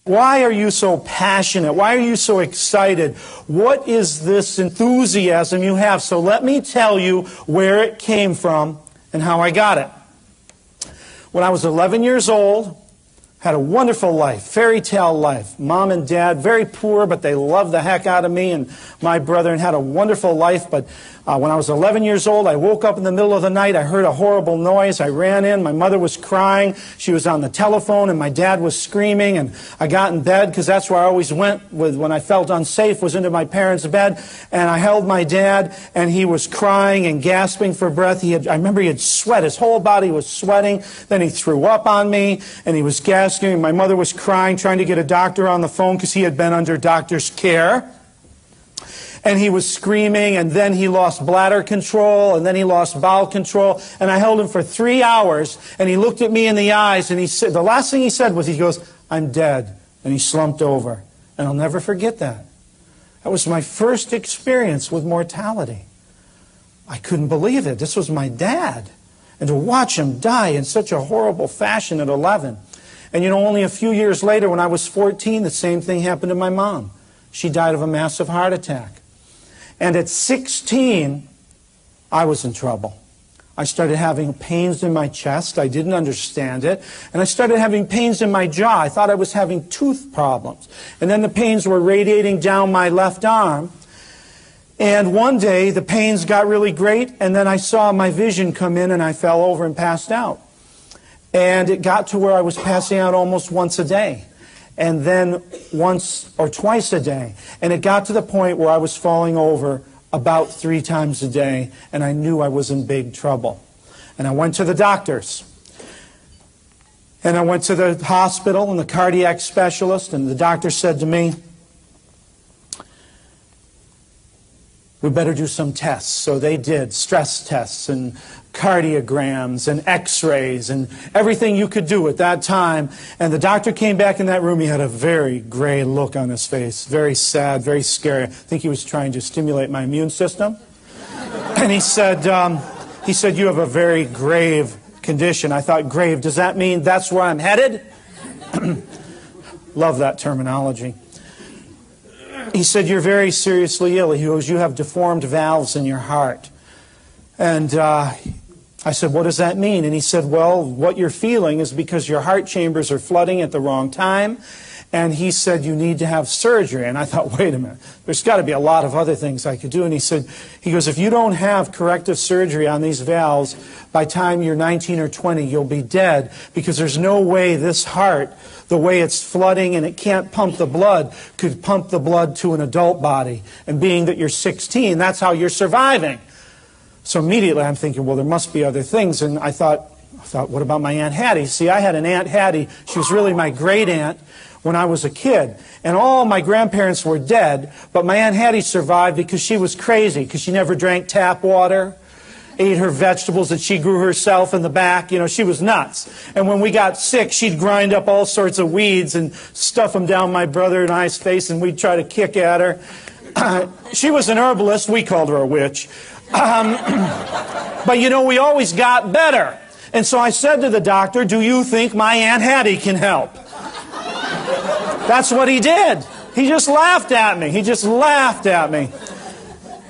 Why are you so passionate? Why are you so excited? What is this enthusiasm you have? So let me tell you where it came from and how I got it. When I was 11 years old, had a wonderful life, fairy tale life. Mom and dad, very poor, but they loved the heck out of me and my brother and had a wonderful life. But when I was 11 years old, I woke up in the middle of the night. I heard a horrible noise. I ran in. My mother was crying. She was on the telephone, and my dad was screaming. And I got in bed, because that's where I always went when I felt unsafe, was into my parents' bed. And I held my dad, and he was crying and gasping for breath. I remember he had sweat. His whole body was sweating. Then he threw up on me, and he was gasping. My mother was crying, trying to get a doctor on the phone, because he had been under doctor's care. And he was screaming, and then he lost bladder control, and then he lost bowel control. And I held him for 3 hours, and he looked at me in the eyes, and he said, the last thing he said was, he goes, "I'm dead." And he slumped over. And I'll never forget that. That was my first experience with mortality. I couldn't believe it. This was my dad. And to watch him die in such a horrible fashion at 11. And you know, only a few years later, when I was 14, the same thing happened to my mom. She died of a massive heart attack. And at 16, I was in trouble. I started having pains in my chest. I didn't understand it. And I started having pains in my jaw. I thought I was having tooth problems. And then the pains were radiating down my left arm. And one day, the pains got really great, and then I saw my vision come in, and I fell over and passed out. And it got to where I was passing out almost once a day. And then once or twice a day. And it got to the point where I was falling over about 3 times a day, and I knew I was in big trouble. And I went to the doctors. And I went to the hospital and the cardiac specialist, and the doctor said to me, "We better do some tests." So they did stress tests and cardiograms and x-rays and everything you could do at that time. And the doctor came back in that room. He had a very gray look on his face, very sad, very scary. I think he was trying to stimulate my immune system. And he said, "You have a very grave condition." I thought, grave, does that mean that's where I'm headed? Love that terminology. He said, "You're very seriously ill." He goes, "You have deformed valves in your heart." And I said, "What does that mean?" And he said, "Well, what you're feeling is because your heart chambers are flooding at the wrong time." And he said, "You need to have surgery." And I thought, wait a minute, there's got to be a lot of other things I could do. And he goes, "If you don't have corrective surgery on these valves, by the time you're 19 or 20, you'll be dead, because there's no way this heart, the way it's flooding and it can't pump the blood, could pump the blood to an adult body. And being that you're 16, that's how you're surviving." So immediately I'm thinking, well, there must be other things. And I thought, what about my Aunt Hattie? See, I had an Aunt Hattie. She was really my great aunt when I was a kid. And all my grandparents were dead, but my Aunt Hattie survived because she was crazy, because she never drank tap water, ate her vegetables that she grew herself in the back. You know, she was nuts. And when we got sick, she'd grind up all sorts of weeds and stuff them down my brother and I's face, and we'd try to kick at her. She was an herbalist. We called her a witch. But, you know, we always got better. And so I said to the doctor, "Do you think my Aunt Hattie can help?" That's what he did. He just laughed at me. He just laughed at me.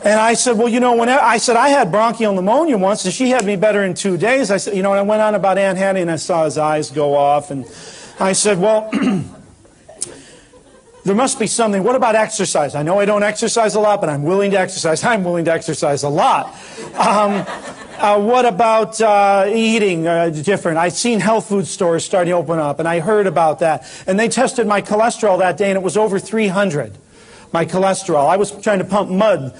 And I said, "Well, you know, I had bronchial pneumonia once, and she had me better in 2 days." I said, you know, and I went on about Aunt Hattie, and I saw his eyes go off. And I said, "Well, there must be something. What about exercise? I know I don't exercise a lot, but I'm willing to exercise. I'm willing to exercise a lot. What about eating different? I'd seen health food stores starting to open up, and I heard about that. And they tested my cholesterol that day, and it was over 300, my cholesterol. I was trying to pump mud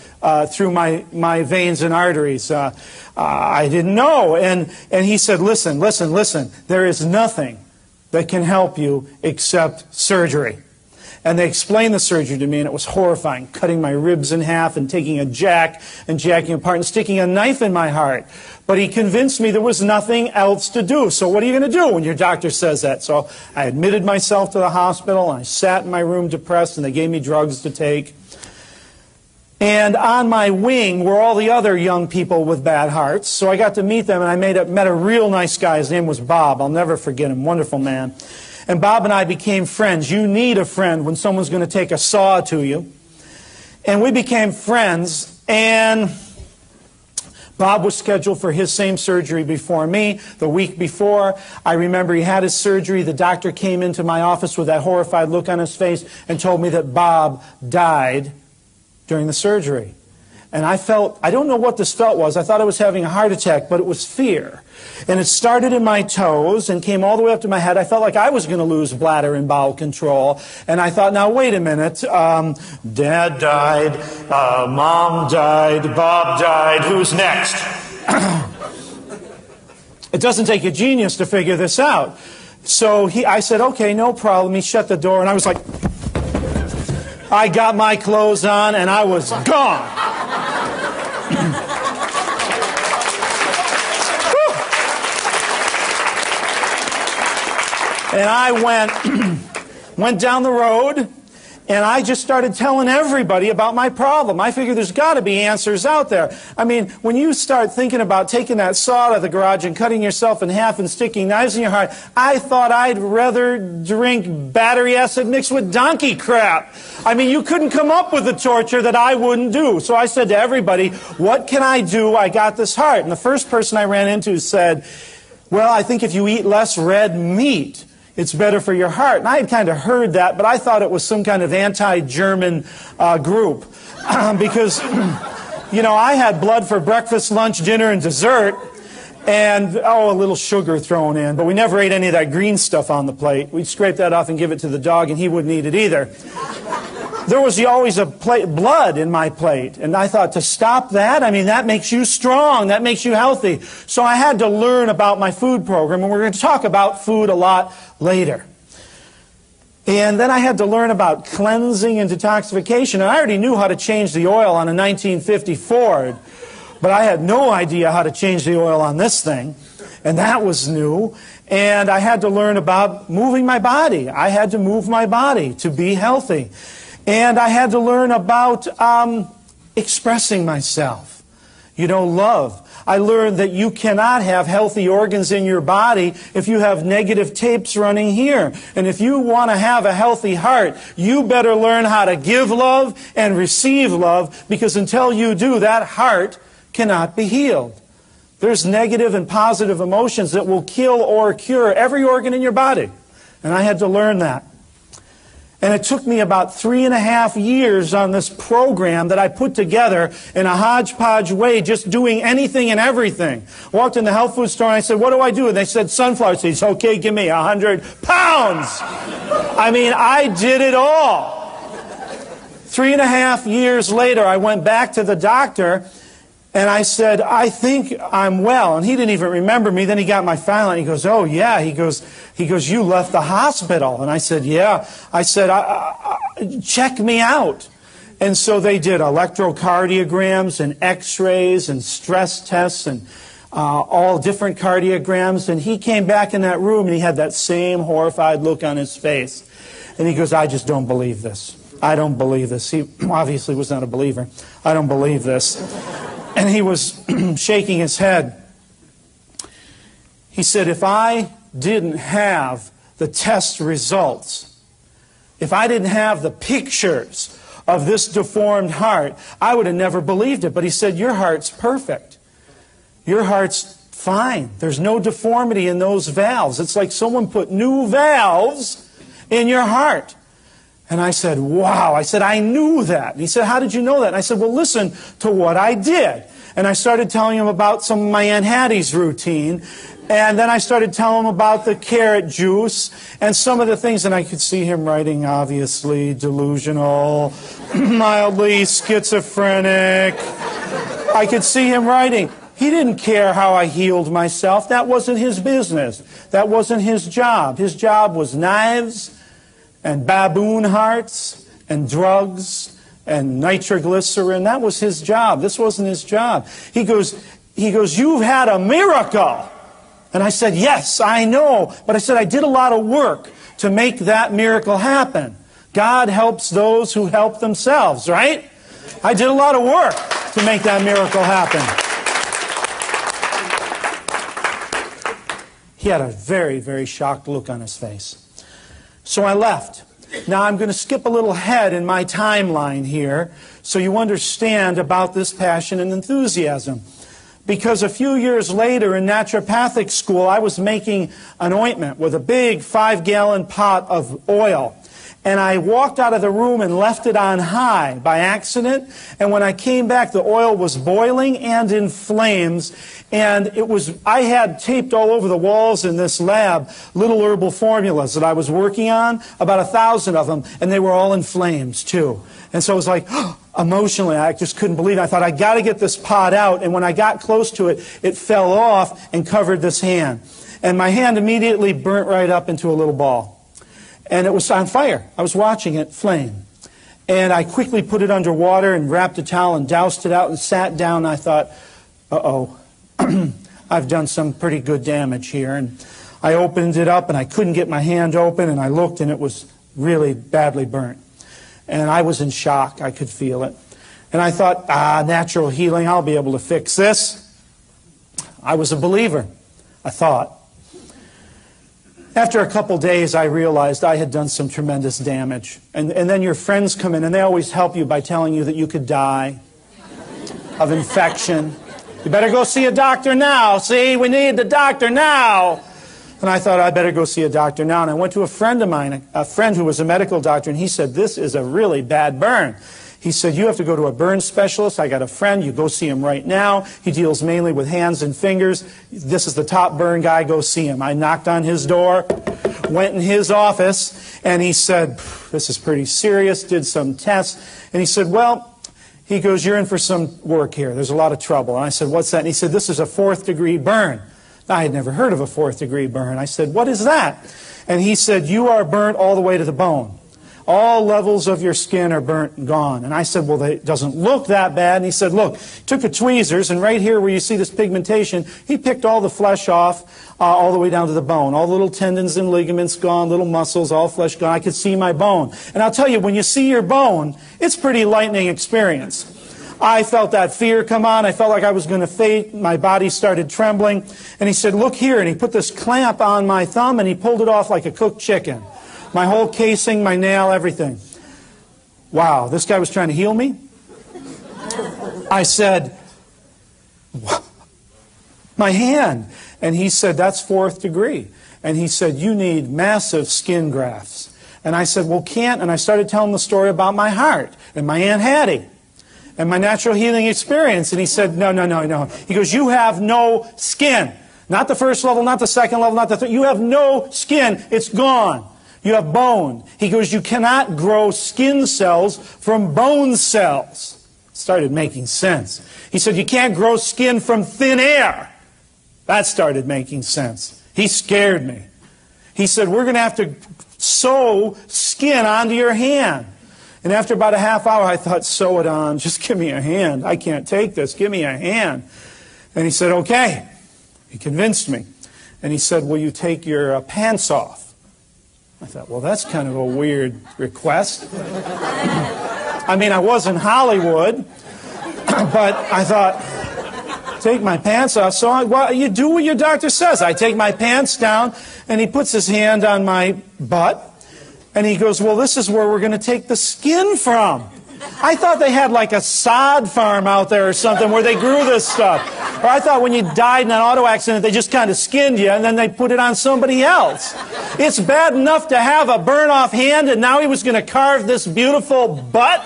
through my veins and arteries. I didn't know. And he said, listen, there is nothing that can help you except surgery." And they explained the surgery to me, and it was horrifying, cutting my ribs in half and taking a jack and jacking apart and sticking a knife in my heart. But he convinced me there was nothing else to do. So what are you going to do when your doctor says that? So I admitted myself to the hospital, and I sat in my room depressed, and they gave me drugs to take. And on my wing were all the other young people with bad hearts. So I got to meet them, and I met a real nice guy. His name was Bob. I'll never forget him. Wonderful man. And Bob and I became friends. You need a friend when someone's going to take a saw to you. And we became friends, and Bob was scheduled for his same surgery before me. The week before, I remember he had his surgery. The doctor came into my office with that horrified look on his face and told me that Bob died during the surgery. And I don't know what this felt was. I thought I was having a heart attack, but it was fear. And it started in my toes and came all the way up to my head. I felt like I was going to lose bladder and bowel control. And I thought, now wait a minute. Dad died, Mom died, Bob died. Who's next? It doesn't take a genius to figure this out. So I said, okay, no problem. He shut the door, and I was like, I got my clothes on, and I was gone. And I went down the road, and I just started telling everybody about my problem. I figured there's got to be answers out there. I mean, when you start thinking about taking that saw out of the garage and cutting yourself in half and sticking knives in your heart, I thought I'd rather drink battery acid mixed with donkey crap. I mean, you couldn't come up with a torture that I wouldn't do. So I said to everybody, what can I do? I got this heart. And the first person I ran into said, well, I think if you eat less red meat, it's better for your heart. And I had kind of heard that, but I thought it was some kind of anti-German group. Because, you know, I had blood for breakfast, lunch, dinner, and dessert. And, a little sugar thrown in. But we never ate any of that green stuff on the plate. We'd scrape that off and give it to the dog, and he wouldn't eat it either. There was always blood in my plate. And I thought, to stop that, I mean, that makes you strong. That makes you healthy. So I had to learn about my food program. And we're going to talk about food a lot later. And then I had to learn about cleansing and detoxification. And I already knew how to change the oil on a 1950 Ford. But I had no idea how to change the oil on this thing. And that was new. And I had to learn about moving my body. I had to move my body to be healthy. And I had to learn about expressing myself. You know, love. I learned that you cannot have healthy organs in your body if you have negative tapes running here. And if you want to have a healthy heart, you better learn how to give love and receive love, because until you do, that heart cannot be healed. There's negative and positive emotions that will kill or cure every organ in your body. And I had to learn that. And it took me about 3.5 years on this program that I put together in a hodgepodge way, just doing anything and everything. Walked in the health food store and I said, what do I do? And they said, sunflower seeds. Okay, give me 100 pounds. I mean, I did it all. 3.5 years later, I went back to the doctor and I said, I think I'm well. And he didn't even remember me. Then he got my file and he goes, oh, yeah. He goes, you left the hospital. And I said, yeah. I said, check me out. And so they did electrocardiograms and x-rays and stress tests and all different cardiograms. And he came back in that room and he had that same horrified look on his face. And he goes, I just don't believe this. I don't believe this. He obviously was not a believer. I don't believe this. And he was shaking his head. He said, if I didn't have the test results, if I didn't have the pictures of this deformed heart, I would have never believed it. But he said, your heart's perfect. Your heart's fine. There's no deformity in those valves. It's like someone put new valves in your heart. And I said, wow. I said, I knew that. And he said, how did you know that? And I said, well, listen to what I did. And I started telling him about some of my Aunt Hattie's routine. And then I started telling him about the carrot juice and some of the things. And I could see him writing, obviously, delusional, mildly schizophrenic. I could see him writing. He didn't care how I healed myself. That wasn't his business. That wasn't his job. His job was knives and baboon hearts and drugs and nitroglycerin. That was his job. This wasn't his job. He goes, you've had a miracle. And I said, yes, I know. But I said, I did a lot of work to make that miracle happen. God helps those who help themselves, right? I did a lot of work to make that miracle happen. He had a very, very shocked look on his face. So I left. Now I'm going to skip a little ahead in my timeline here so you understand about this passion and enthusiasm. Because a few years later in naturopathic school, I was making an ointment with a big 5-gallon pot of oil. And I walked out of the room and left it on high by accident. And when I came back, the oil was boiling and in flames. And I had taped all over the walls in this lab little herbal formulas that I was working on, about 1,000 of them, and they were all in flames too. And so it was like, emotionally, I just couldn't believe it. I thought, I got to get this pot out. And when I got close to it, it fell off and covered this hand. And my hand immediately burnt right up into a little ball. And it was on fire. I was watching it flame. And I quickly put it under water and wrapped a towel and doused it out and sat down. And I thought, uh-oh, I've done some pretty good damage here. And I opened it up and I couldn't get my hand open. And I looked and it was really badly burnt. And I was in shock. I could feel it. And I thought, natural healing, I'll be able to fix this. I was a believer, I thought. After a couple days, I realized I had done some tremendous damage. And then your friends come in, and they always help you by telling you that you could die of infection. You better go see a doctor now. See, we need the doctor now. And I thought, I better go see a doctor now. And I went to a friend of mine, a friend who was a medical doctor, and he said, this is a really bad burn. He said, you have to go to a burn specialist. I got a friend. You go see him right now. He deals mainly with hands and fingers. This is the top burn guy. Go see him. I knocked on his door, went in his office, and he said, this is pretty serious, did some tests. And he said, well, he goes, you're in for some work here. There's a lot of trouble. And I said, what's that? And he said, this is a 4th-degree burn. I had never heard of a 4th-degree burn. I said, what is that? And he said, you are burnt all the way to the bone. All levels of your skin are burnt and gone. And I said, well, it doesn't look that bad. And he said, look, took a tweezers, and right here where you see this pigmentation, he picked all the flesh off all the way down to the bone. All the little tendons and ligaments gone, little muscles, all flesh gone. I could see my bone. And I'll tell you, when you see your bone, it's a pretty lightning experience. I felt that fear come on. I felt like I was going to faint. My body started trembling. And he said, look here. And he put this clamp on my thumb, and he pulled it off like a cooked chicken. My whole casing, my nail, everything. Wow, this guy was trying to heal me? I said, my hand. And he said, that's 4th degree. And he said, you need massive skin grafts. And I said, well, can't. And I started telling the story about my heart and my Aunt Hattie and my natural healing experience. And he said, no, no, no, no. He goes, you have no skin. Not the 1st level, not the 2nd level, not the 3rd. You have no skin. It's gone. You have bone. He goes, you cannot grow skin cells from bone cells. It started making sense. He said, you can't grow skin from thin air. That started making sense. He scared me. He said, we're going to have to sew skin onto your hand. And after about a half hour, I thought, sew it on. Just give me a hand. I can't take this. Give me a hand. And he said, okay. He convinced me. And he said, will you take your pants off? I thought, well, that's kind of a weird request. I mean, I was in Hollywood, but I thought, take my pants off. So you do what your doctor says. I take my pants down, and he puts his hand on my butt, and he goes, well, this is where we're going to take the skin from. I thought they had like a sod farm out there or something where they grew this stuff. Or I thought when you died in an auto accident, they just kind of skinned you and then they put it on somebody else. It's bad enough to have a burn-off hand, and now he was going to carve this beautiful butt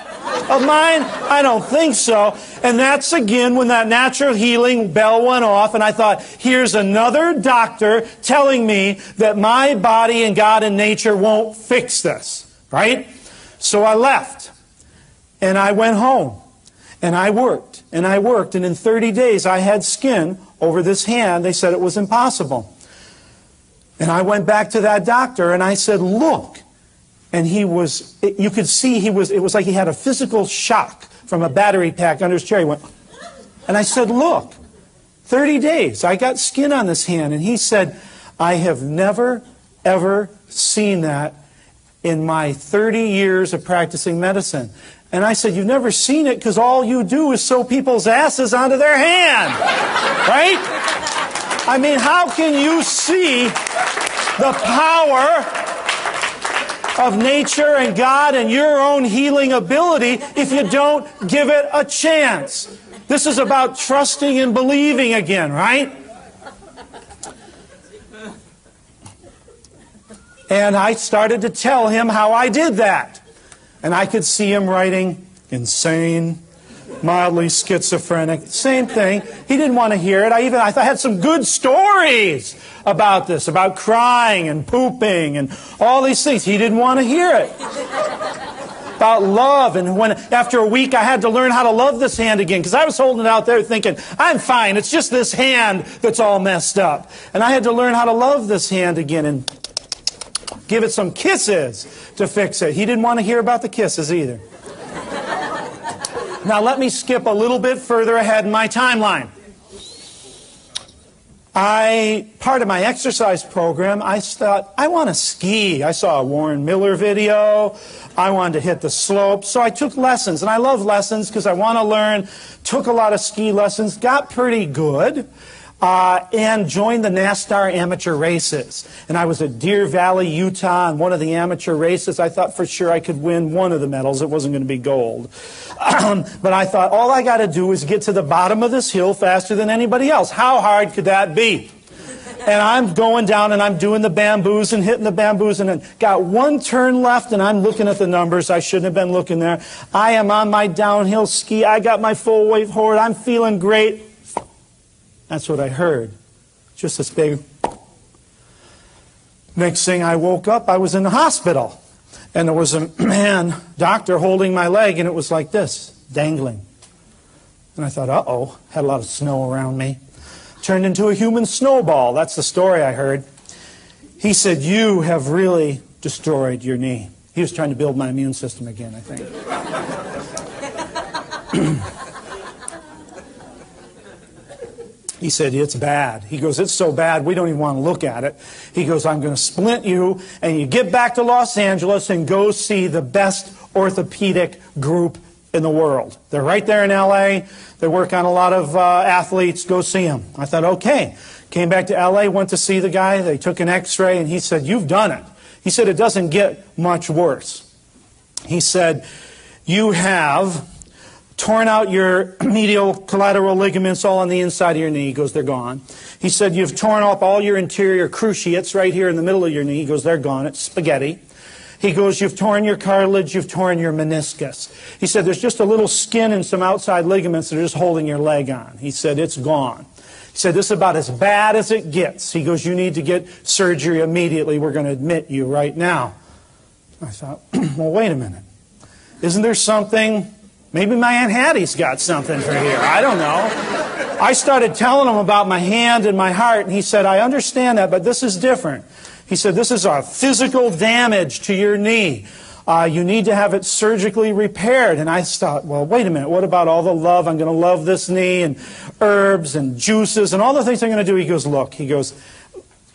of mine? I don't think so. And that's again when that natural healing bell went off, and I thought, here's another doctor telling me that my body and God and nature won't fix this. Right? So I left. And I went home, and I worked, and I worked, and in 30 days I had skin over this hand. They said it was impossible. And I went back to that doctor, and I said, look. And you could see it was like he had a physical shock from a battery pack under his chair. He went, and I said, look, 30 days, I got skin on this hand. And he said, I have never, ever seen that in my 30 years of practicing medicine. And I said, you've never seen it because all you do is sew people's asses onto their hand. Right? I mean, how can you see the power of nature and God and your own healing ability if you don't give it a chance. This is about trusting and believing again, right? And I started to tell him how I did that. And I could see him writing insane, mildly schizophrenic, same thing. He didn't want to hear it. I had some good stories about this, about crying and pooping and all these things. He didn't want to hear it. About love, and when after a week I had to learn how to love this hand again, because I was holding it out there thinking, I'm fine, it's just this hand that's all messed up. And I had to learn how to love this hand again and give it some kisses to fix it. He didn't want to hear about the kisses either. Now let me skip a little bit further ahead in my timeline. Part of my exercise program, I thought, I want to ski. I saw a Warren Miller video. I wanted to hit the slope. So I took lessons, and I love lessons because I want to learn. Took a lot of ski lessons, got pretty good, and joined the NASCAR amateur races. And I was at Deer Valley, Utah, in one of the amateur races. I thought for sure I could win one of the medals. It wasn't going to be gold. But I thought, all I got to do is get to the bottom of this hill faster than anybody else. How hard could that be? And I'm going down and I'm doing the bamboos and hitting the bamboos and then got one turn left and I'm looking at the numbers. I shouldn't have been looking there. I am on my downhill ski. I got my full weight forward. I'm feeling great. That's what I heard. Just this big. Next thing I woke up, I was in the hospital. And there was a doctor holding my leg and it was like this, dangling. And I thought, uh-oh, had a lot of snow around me. Turned into a human snowball. That's the story I heard. He said, you have really destroyed your knee. He was trying to build my immune system again, I think. He said, it's bad. He goes, it's so bad, we don't even want to look at it. He goes, I'm going to splint you, and you get back to Los Angeles and go see the best orthopedic group in the world. They're right there in L.A. They work on a lot of athletes. Go see them. I thought, okay. Came back to L.A., went to see the guy. They took an x-ray, and he said, you've done it. He said, it doesn't get much worse. He said, you have torn out your medial collateral ligaments all on the inside of your knee. He goes, they're gone. He said, you've torn up all your interior cruciates right here in the middle of your knee. He goes, they're gone. It's spaghetti. He goes, you've torn your cartilage, you've torn your meniscus. He said, there's just a little skin and some outside ligaments that are just holding your leg on. He said, it's gone. He said, this is about as bad as it gets. He goes, you need to get surgery immediately. We're going to admit you right now. I thought, well, wait a minute. Isn't there something? Maybe my Aunt Hattie's got something for here. I don't know. I started telling him about my hand and my heart, and he said, I understand that, but this is different. He said, this is a physical damage to your knee. You need to have it surgically repaired. And I thought, well, wait a minute. What about all the love? I'm going to love this knee and herbs and juices and all the things I'm going to do. He goes, look, he goes,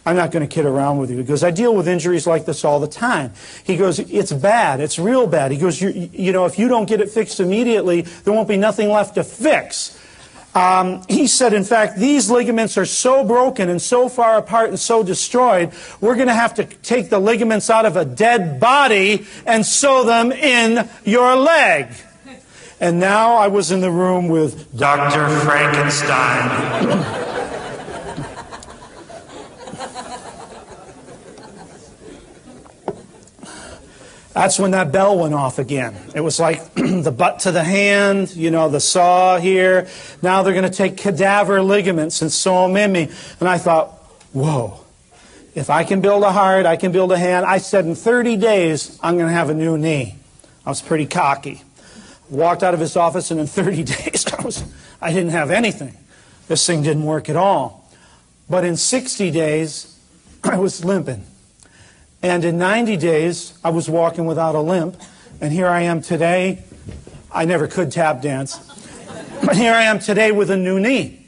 I'm not going to kid around with you. He goes, I deal with injuries like this all the time. He goes, it's bad. It's real bad. He goes, you know, if you don't get it fixed immediately, there won't be nothing left to fix. He said, in fact, these ligaments are so broken and so far apart and so destroyed, we're going to have to take the ligaments out of a dead body and sew them in your leg. And now I was in the room with Dr. Frankenstein. That's when that bell went off again. It was like the butt to the hand, you know, the saw here. Now they're going to take cadaver ligaments and sew them in me. And I thought, whoa, if I can build a heart, I can build a hand. I said in 30 days, I'm going to have a new knee. I was pretty cocky. Walked out of his office, and in 30 days, I didn't have anything. This thing didn't work at all. But in 60 days, I was limping. And in 90 days, I was walking without a limp. And here I am today. I never could tap dance. But here I am today with a new knee.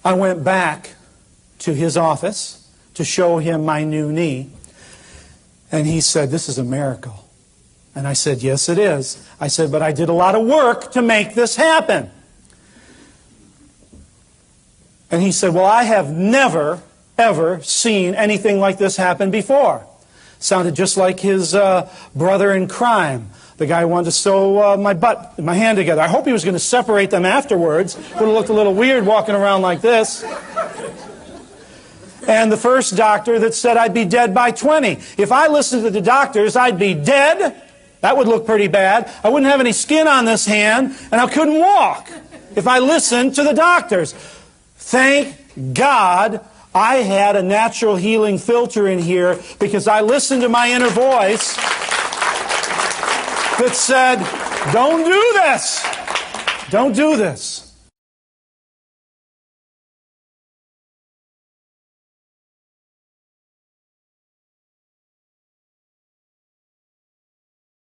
I went back to his office to show him my new knee. And he said, this is a miracle. And I said, yes, it is. I said, but I did a lot of work to make this happen. And he said, well, I have never ever seen anything like this happen before. Sounded just like his brother in crime. The guy wanted to sew my hand together. I hope he was going to separate them afterwards. Would have looked a little weird walking around like this. And the first doctor that said I'd be dead by 20. If I listened to the doctors, I'd be dead. That would look pretty bad. I wouldn't have any skin on this hand, and I couldn't walk if I listened to the doctors. Thank God I had a natural healing filter in here, because I listened to my inner voice that said, don't do this. Don't do this.